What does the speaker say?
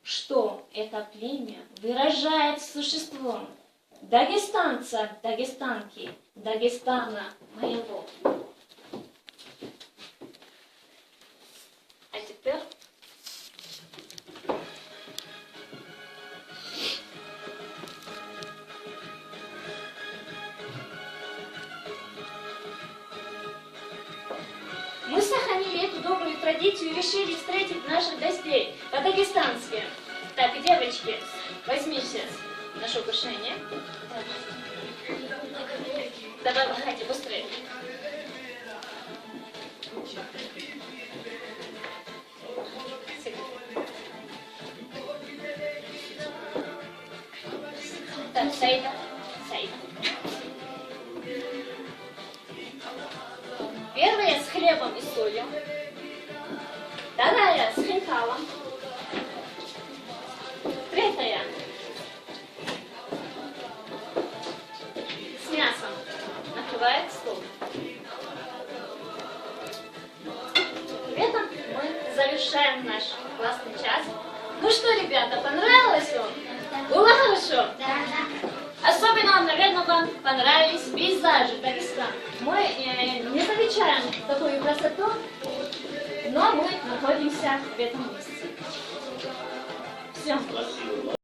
что это племя выражает существом дагестанца, дагестанки, Дагестана моего. А теперь мы сохранили эту добрую традицию и решили встретить наших гостей по-дагестански. Так, девочки, возьмите наше украшение. Давай, выходи, быстрее. Так, Саида, Саида. Первая с хлебом и солью. Вторая с хинкалом. Третья с мясом. Накрывает стол. Этом мы завершаем наш классный час. Ну что, ребята, понравилось вам? Было хорошо? Да. Особенно, наверное, вам понравились пейзажи Дагестана. Мы не замечаем такую красоту, но мы находимся в этом месте. Все.